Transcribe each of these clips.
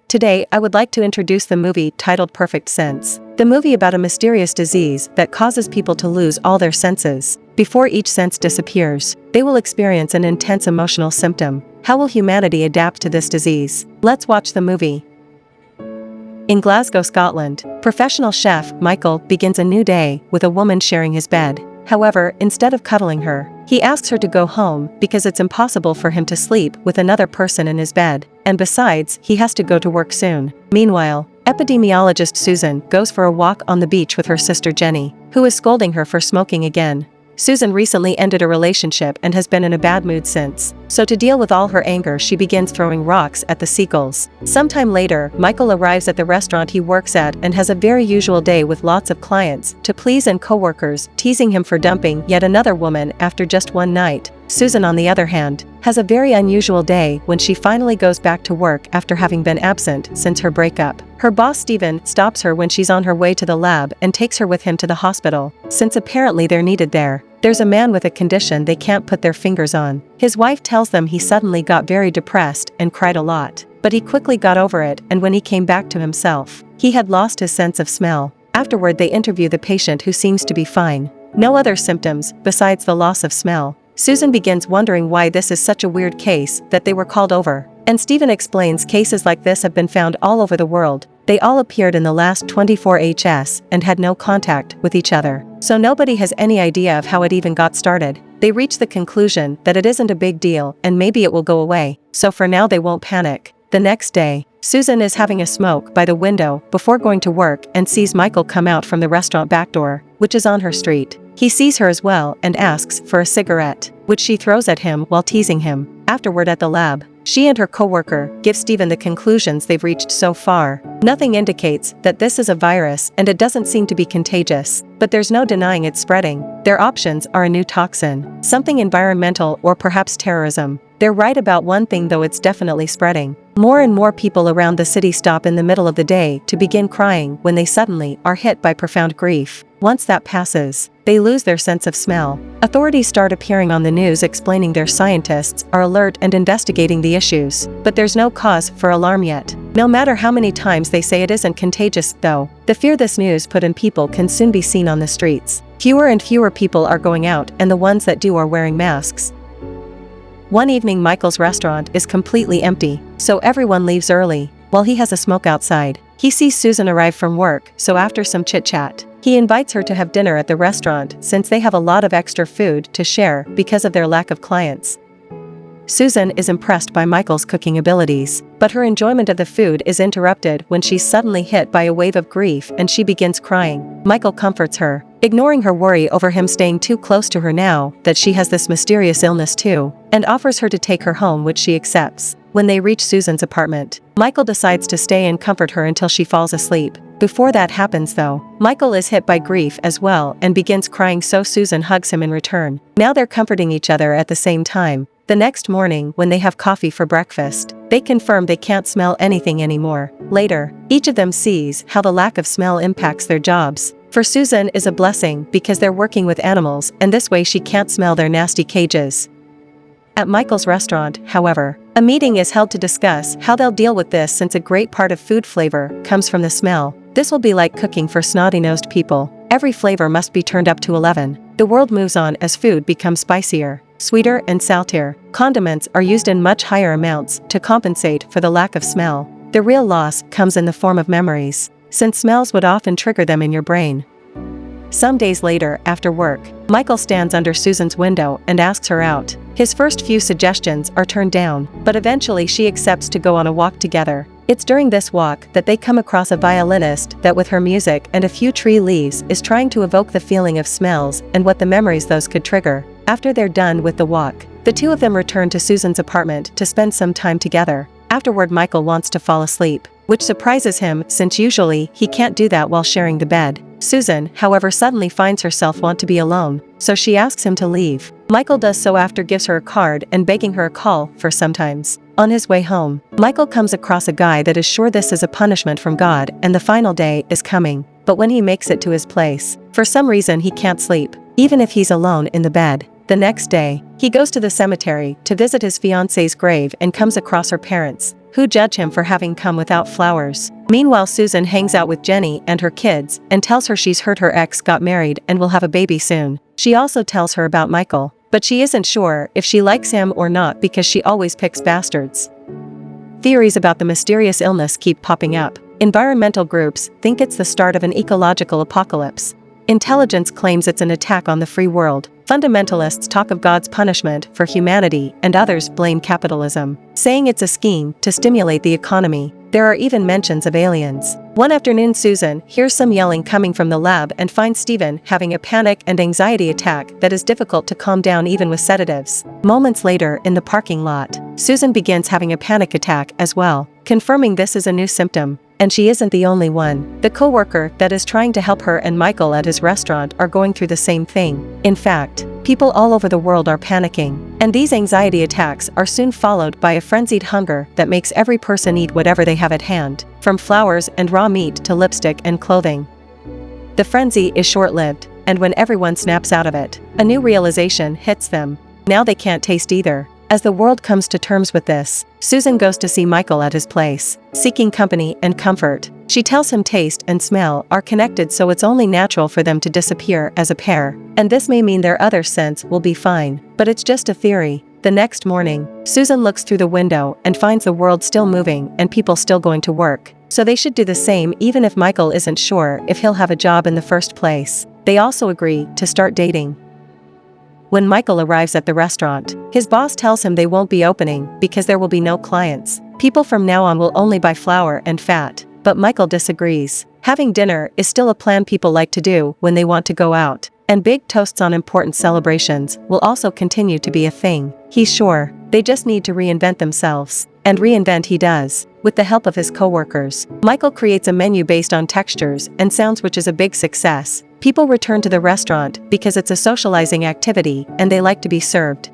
Today, I would like to introduce the movie titled Perfect Sense. The movie about a mysterious disease that causes people to lose all their senses. Before each sense disappears, they will experience an intense emotional symptom. How will humanity adapt to this disease? Let's watch the movie. In Glasgow, Scotland, professional chef Michael begins a new day with a woman sharing his bed. However, instead of cuddling her, he asks her to go home because it's impossible for him to sleep with another person in his bed, and besides, he has to go to work soon. Meanwhile, epidemiologist Susan goes for a walk on the beach with her sister Jenny, who is scolding her for smoking again. Susan recently ended a relationship and has been in a bad mood since, so to deal with all her anger she begins throwing rocks at the seagulls. Sometime later, Michael arrives at the restaurant he works at and has a very usual day with lots of clients to please and co-workers teasing him for dumping yet another woman after just one night. Susan, on the other hand, has a very unusual day when she finally goes back to work after having been absent since her breakup. Her boss Stephen stops her when she's on her way to the lab and takes her with him to the hospital, since apparently they're needed there. There's a man with a condition they can't put their fingers on. His wife tells them he suddenly got very depressed and cried a lot, but he quickly got over it, and when he came back to himself, he had lost his sense of smell. Afterward, they interview the patient, who seems to be fine. No other symptoms besides the loss of smell. Susan begins wondering why this is such a weird case that they were called over, and Stephen explains cases like this have been found all over the world. They all appeared in the last 24 HS and had no contact with each other, so nobody has any idea of how it even got started. They reach the conclusion that it isn't a big deal and maybe it will go away, so for now they won't panic. The next day, Susan is having a smoke by the window before going to work and sees Michael come out from the restaurant back door, which is on her street. He sees her as well and asks for a cigarette, which she throws at him while teasing him. Afterward, at the lab, she and her coworker give Stephen the conclusions they've reached so far. Nothing indicates that this is a virus and it doesn't seem to be contagious, but there's no denying it's spreading. Their options are a new toxin, something environmental, or perhaps terrorism. They're right about one thing though, it's definitely spreading. More and more people around the city stop in the middle of the day to begin crying when they suddenly are hit by profound grief. Once that passes, they lose their sense of smell. Authorities start appearing on the news explaining their scientists are alert and investigating the issues, but there's no cause for alarm yet. No matter how many times they say it isn't contagious though, the fear this news put in people can soon be seen on the streets. Fewer and fewer people are going out, and the ones that do are wearing masks. One evening, Michael's restaurant is completely empty, so everyone leaves early, while he has a smoke outside. He sees Susan arrive from work, so after some chit-chat, he invites her to have dinner at the restaurant since they have a lot of extra food to share because of their lack of clients. Susan is impressed by Michael's cooking abilities, but her enjoyment of the food is interrupted when she's suddenly hit by a wave of grief and she begins crying. Michael comforts her, ignoring her worry over him staying too close to her now that she has this mysterious illness too, and offers her to take her home, which she accepts. When they reach Susan's apartment, Michael decides to stay and comfort her until she falls asleep. Before that happens though, Michael is hit by grief as well and begins crying, so Susan hugs him in return. Now they're comforting each other at the same time. The next morning, when they have coffee for breakfast, they confirm they can't smell anything anymore. Later, each of them sees how the lack of smell impacts their jobs. For Susan is a blessing because they're working with animals, and this way she can't smell their nasty cages. At Michael's restaurant, however, a meeting is held to discuss how they'll deal with this, since a great part of food flavor comes from the smell. This will be like cooking for snotty-nosed people. Every flavor must be turned up to 11. The world moves on as food becomes spicier, sweeter and saltier. Condiments are used in much higher amounts to compensate for the lack of smell. The real loss comes in the form of memories, since smells would often trigger them in your brain. Some days later, after work, Michael stands under Susan's window and asks her out. His first few suggestions are turned down, but eventually she accepts to go on a walk together. It's during this walk that they come across a violinist that, with her music and a few tree leaves, is trying to evoke the feeling of smells and what the memories those could trigger. After they're done with the walk, the two of them return to Susan's apartment to spend some time together. Afterward, Michael wants to fall asleep, which surprises him since usually he can't do that while sharing the bed. Susan, however, suddenly finds herself want to be alone, so she asks him to leave. Michael does so after gives her a card and begging her a call for sometimes. On his way home, Michael comes across a guy that is sure this is a punishment from God and the final day is coming, but when he makes it to his place, for some reason he can't sleep, even if he's alone in the bed. The next day, he goes to the cemetery to visit his fiancée's grave and comes across her parents, who judge him for having come without flowers. Meanwhile, Susan hangs out with Jenny and her kids and tells her she's heard her ex got married and will have a baby soon. She also tells her about Michael, but she isn't sure if she likes him or not because she always picks bastards. Theories about the mysterious illness keep popping up. Environmental groups think it's the start of an ecological apocalypse. Intelligence claims it's an attack on the free world. Fundamentalists talk of God's punishment for humanity, and others blame capitalism, saying it's a scheme to stimulate the economy. There are even mentions of aliens. One afternoon, Susan hears some yelling coming from the lab and finds Steven having a panic and anxiety attack that is difficult to calm down even with sedatives. Moments later, in the parking lot, Susan begins having a panic attack as well, confirming this is a new symptom. And she isn't the only one. The co-worker that is trying to help her and Michael at his restaurant are going through the same thing. In fact, people all over the world are panicking. And these anxiety attacks are soon followed by a frenzied hunger that makes every person eat whatever they have at hand, from flowers and raw meat to lipstick and clothing. The frenzy is short-lived, and when everyone snaps out of it, a new realization hits them. Now they can't taste either. As the world comes to terms with this, Susan goes to see Michael at his place, seeking company and comfort. She tells him taste and smell are connected, so it's only natural for them to disappear as a pair, and this may mean their other sense will be fine, but it's just a theory. The next morning, Susan looks through the window and finds the world still moving and people still going to work, so they should do the same even if Michael isn't sure if he'll have a job in the first place. They also agree to start dating. When Michael arrives at the restaurant, his boss tells him they won't be opening because there will be no clients. People from now on will only buy flour and fat, but Michael disagrees. Having dinner is still a plan people like to do when they want to go out, and big toasts on important celebrations will also continue to be a thing. He's sure they just need to reinvent themselves, and reinvent he does, with the help of his co-workers. Michael creates a menu based on textures and sounds, which is a big success. People return to the restaurant because it's a socializing activity and they like to be served.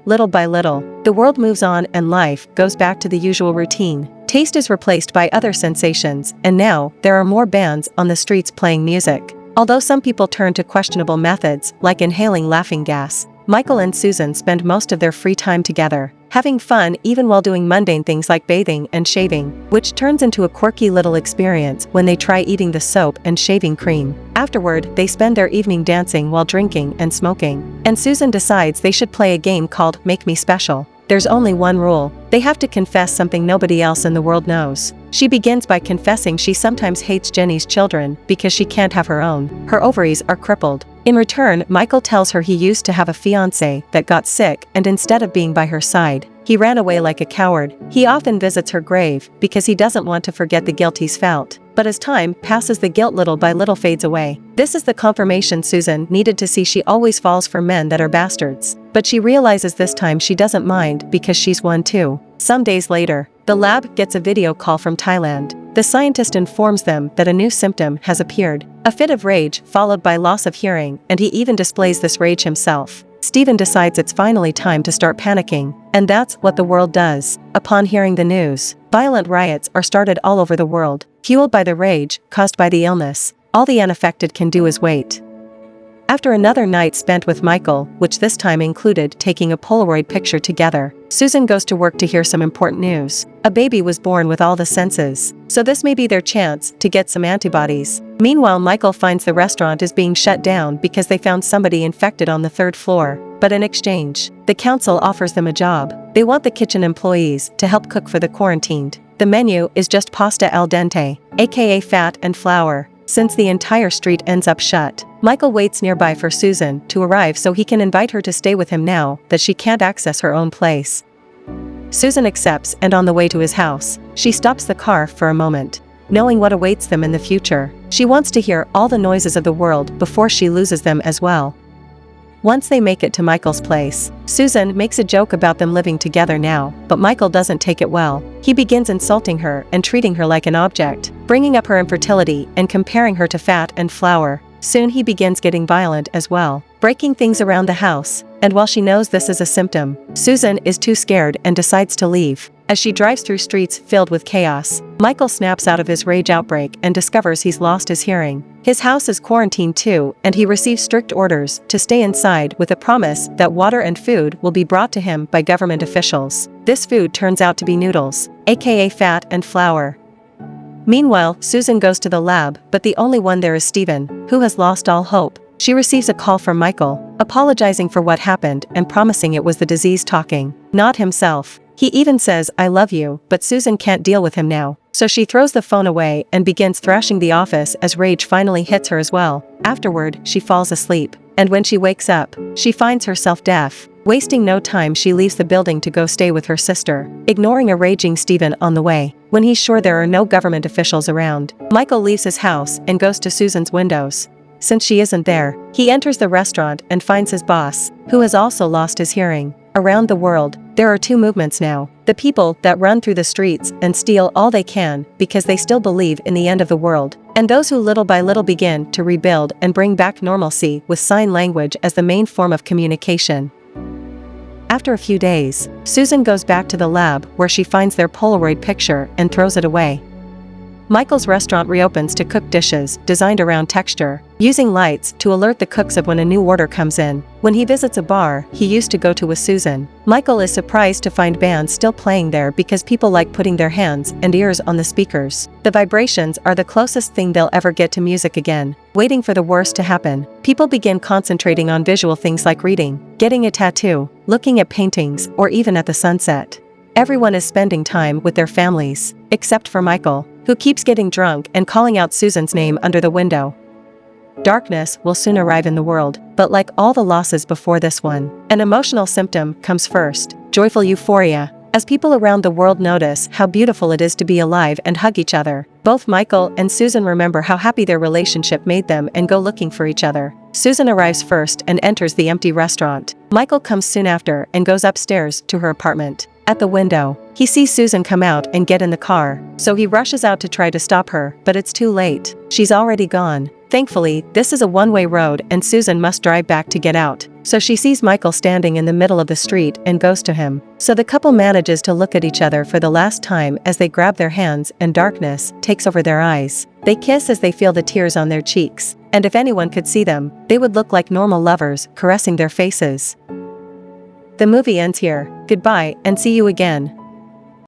Little by little, the world moves on and life goes back to the usual routine. Taste is replaced by other sensations, and now there are more bands on the streets playing music. Although some people turn to questionable methods like inhaling laughing gas, Michael and Susan spend most of their free time together, having fun even while doing mundane things like bathing and shaving, which turns into a quirky little experience when they try eating the soap and shaving cream. Afterward, they spend their evening dancing while drinking and smoking, and Susan decides they should play a game called Make Me Special. There's only one rule: they have to confess something nobody else in the world knows. She begins by confessing she sometimes hates Jenny's children because she can't have her own. Her ovaries are crippled. In return, Michael tells her he used to have a fiancé that got sick, and instead of being by her side, he ran away like a coward. He often visits her grave because he doesn't want to forget the guilt he's felt. But as time passes, the guilt little by little fades away. This is the confirmation Susan needed to see she always falls for men that are bastards. But she realizes this time she doesn't mind because she's one too. Some days later, the lab gets a video call from Thailand. The scientist informs them that a new symptom has appeared: a fit of rage followed by loss of hearing, and he even displays this rage himself. Steven decides it's finally time to start panicking, and that's what the world does. Upon hearing the news, violent riots are started all over the world, fueled by the rage caused by the illness. All the unaffected can do is wait. After another night spent with Michael, which this time included taking a Polaroid picture together, Susan goes to work to hear some important news. A baby was born with all the senses, so this may be their chance to get some antibodies. Meanwhile, Michael finds the restaurant is being shut down because they found somebody infected on the 3rd floor. But in exchange, the council offers them a job. They want the kitchen employees to help cook for the quarantined. The menu is just pasta al dente, aka fat and flour. Since the entire street ends up shut, Michael waits nearby for Susan to arrive so he can invite her to stay with him now that she can't access her own place. Susan accepts, and on the way to his house, she stops the car for a moment. Knowing what awaits them in the future, she wants to hear all the noises of the world before she loses them as well. Once they make it to Michael's place, Susan makes a joke about them living together now, but Michael doesn't take it well. He begins insulting her and treating her like an object, bringing up her infertility and comparing her to fat and flour. Soon he begins getting violent as well, breaking things around the house, and while she knows this is a symptom, Susan is too scared and decides to leave. As she drives through streets filled with chaos, Michael snaps out of his rage outbreak and discovers he's lost his hearing. His house is quarantined too, and he receives strict orders to stay inside with a promise that water and food will be brought to him by government officials. This food turns out to be noodles, aka fat and flour. Meanwhile, Susan goes to the lab, but the only one there is Steven, who has lost all hope. She receives a call from Michael, apologizing for what happened and promising it was the disease talking, not himself. He even says, "I love you," but Susan can't deal with him now. So she throws the phone away and begins thrashing the office as rage finally hits her as well. Afterward, she falls asleep. And when she wakes up, she finds herself deaf. Wasting no time, she leaves the building to go stay with her sister, ignoring a raging Steven on the way. When he's sure there are no government officials around, Michael leaves his house and goes to Susan's windows. Since she isn't there, he enters the restaurant and finds his boss, who has also lost his hearing. Around the world, there are two movements now. The people that run through the streets and steal all they can because they still believe in the end of the world, and those who little by little begin to rebuild and bring back normalcy with sign language as the main form of communication. After a few days, Susan goes back to the lab where she finds their Polaroid picture and throws it away. Michael's restaurant reopens to cook dishes designed around texture, using lights to alert the cooks of when a new order comes in. When he visits a bar he used to go to with Susan, Michael is surprised to find bands still playing there because people like putting their hands and ears on the speakers. The vibrations are the closest thing they'll ever get to music again. Waiting for the worst to happen, people begin concentrating on visual things like reading, getting a tattoo, looking at paintings, or even at the sunset. Everyone is spending time with their families, except for Michael, who keeps getting drunk and calling out Susan's name under the window. Darkness will soon arrive in the world, but like all the losses before this one, an emotional symptom comes first: joyful euphoria. As people around the world notice how beautiful it is to be alive and hug each other, both Michael and Susan remember how happy their relationship made them and go looking for each other. Susan arrives first and enters the empty restaurant. Michael comes soon after and goes upstairs to her apartment. At the window, he sees Susan come out and get in the car, so he rushes out to try to stop her, but it's too late. She's already gone. Thankfully, this is a one-way road and Susan must drive back to get out. So she sees Michael standing in the middle of the street and goes to him. So the couple manages to look at each other for the last time as they grab their hands and darkness takes over their eyes. They kiss as they feel the tears on their cheeks, and if anyone could see them, they would look like normal lovers caressing their faces. The movie ends here. Goodbye and see you again.